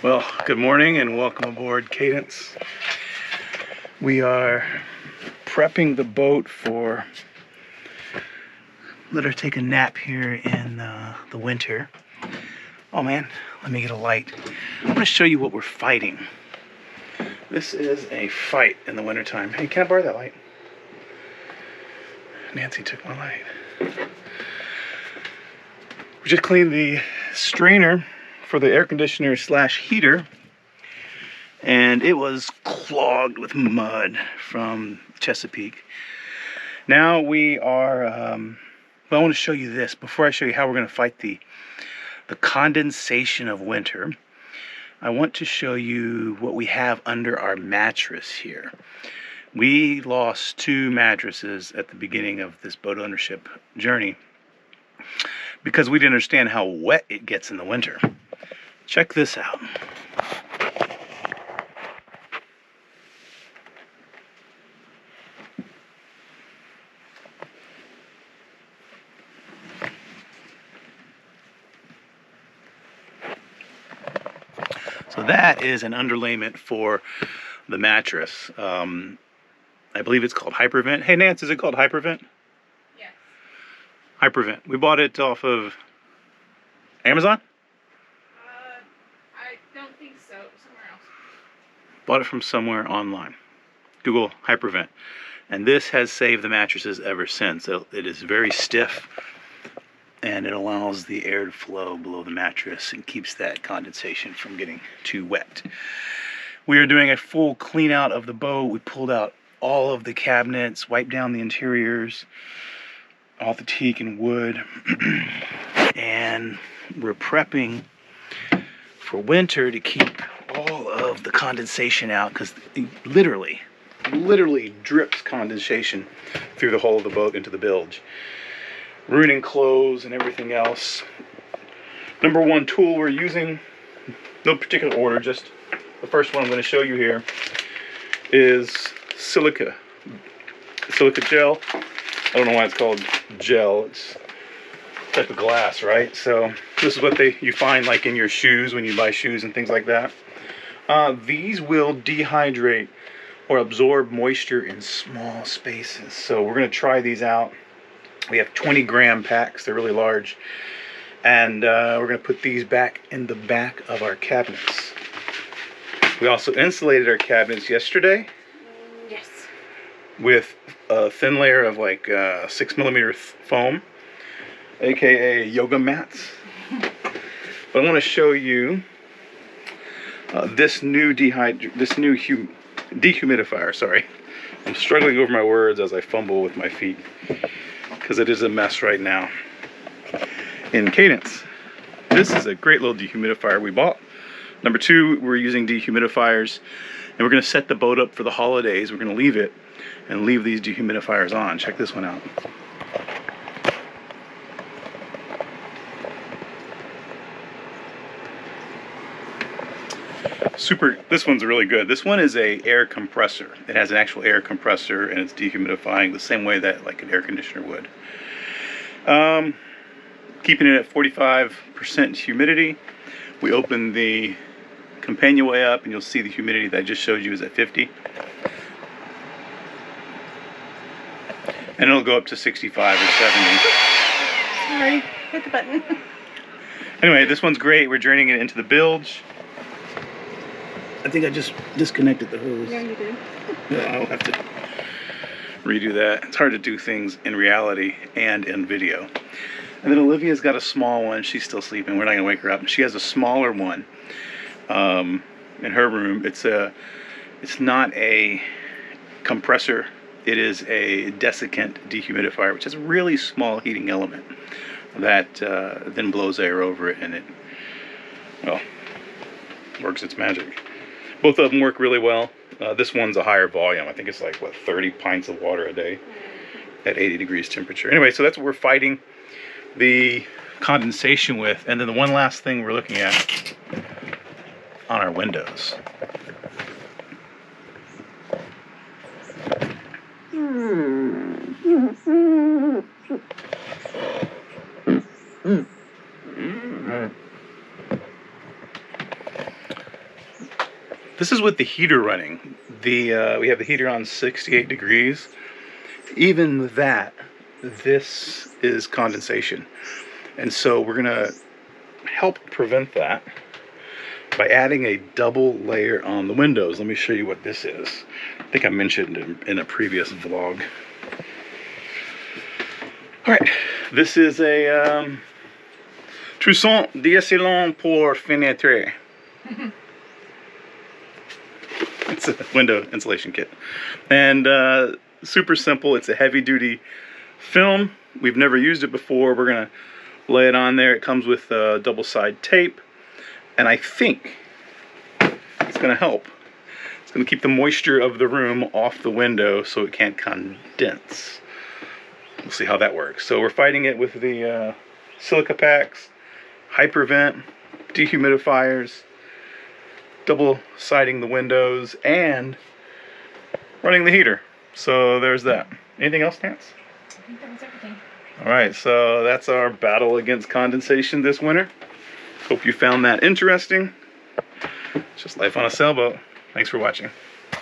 Well, good morning and welcome aboard Cadence. We are prepping the boat for, let her take a nap here in the winter. Oh man, let me get a light. I'm going to show you what we're fighting. This is a fight in the wintertime. Hey, can I borrow that light? Nancy took my light. We just cleaned the strainer for the air conditioner / heater, and it was clogged with mud from Chesapeake. Now we are, but I want to show you this before I show you how we're going to fight the condensation of winter. I want to show you what we have under our mattress here. We lost 2 mattresses at the beginning of this boat ownership journey because we didn't understand how wet it gets in the winter. Check this out. So that is an underlayment for the mattress. I believe it's called Hypervent. Hey Nance, is it called Hypervent? Yes. Hypervent. We bought it off of Amazon? I don't think so. Somewhere else. Bought it from somewhere online. Google Hypervent. And this has saved the mattresses ever since. It is very stiff, and it allows the air to flow below the mattress and keeps that condensation from getting too wet. We are doing a full clean out of the boat. We pulled out all of the cabinets, wiped down the interiors, all the teak and wood, and we're prepping for winter to keep all of the condensation out, because it literally drips condensation through the hull of the boat into the bilge, ruining clothes and everything else. Number one tool we're using, no particular order, just the first one I'm going to show you here, is silica gel. I don't know why it's called gel. It's a type of glass, right? So this is what you find like in your shoes when you buy shoes and things like that. These will dehydrate or absorb moisture in small spaces. So we're going to try these out. We have 20-gram packs. They're really large. And we're going to put these back in the back of our cabinets. We also insulated our cabinets yesterday. Yes. With a thin layer of like 6mm foam, aka yoga mats. But I want to show you this new dehumidifier. Sorry, I'm struggling over my words as I fumble with my feet because it is a mess right now. In Cadence, this is a great little dehumidifier we bought. Number 2, we're using dehumidifiers, and we're going to set the boat up for the holidays. We're going to leave it and leave these dehumidifiers on. Check this one out. Super, this one's really good. This one is a air compressor. It has an actual air compressor, and it's dehumidifying the same way that like an air conditioner would. Keeping it at 45% humidity. We open the companionway up, and you'll see the humidity that I just showed you is at 50. And it'll go up to 65 or 70. Sorry, hit the button. Anyway, this one's great. We're draining it into the bilge. I think I just disconnected the hose. Yeah, you did. Yeah, I'll have to redo that. It's hard to do things in reality and in video. And then Olivia's got a small one. She's still sleeping. We're not going to wake her up. She has a smaller one in her room. It's not a compressor. It is a desiccant dehumidifier, which is a really small heating element that then blows air over it, and it, well, works its magic. Both of them work really well. This one's a higher volume. I think it's like, what, 30 pints of water a day at 80 degrees temperature. Anyway, so that's what we're fighting the condensation with. And then the one last thing we're looking at on our windows. This is with the heater running. We have the heater on 68 degrees. Even with that, this is condensation. And so we're gonna help prevent that by adding a double layer on the windows. Let me show you what this is. I think I mentioned in a previous vlog. All right, this is a Trousseau d'isolation pour fenêtre. It's a window insulation kit. And super simple. It's a heavy duty film. We've never used it before. We're gonna lay it on there. It comes with double side tape. And I think it's gonna help. It's gonna keep the moisture of the room off the window so it can't condense. We'll see how that works. So we're fighting it with the silica packs, hypervent, dehumidifiers, double siding the windows, and running the heater. So there's that. Anything else, Nance? I think that was everything. All right, so that's our battle against condensation this winter. Hope you found that interesting. It's just life on a sailboat. Thanks for watching.